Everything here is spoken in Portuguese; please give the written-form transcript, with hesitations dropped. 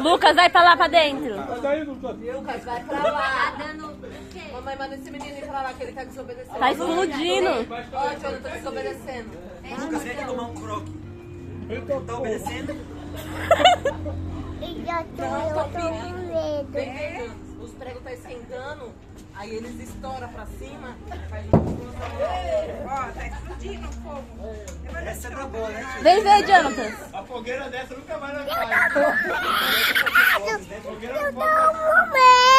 Lucas, vai pra lá pra dentro. Lucas, vai pra lá. Mamãe, manda esse menino ir pra lá que ele tá desobedecendo. Tá explodindo. Ó, Jonathan, tá desobedecendo. Lucas, vem aqui tomar um croque. Tá obedecendo? Eu tô com medo. Vem, vem, os pregos tá esquentando, aí eles estouram pra cima. Ó, tá explodindo o fogo. Essa tá boa, né, tio? Vem ver, Jonathan. A fogueira dessa nunca mais vai Eu tô com medo.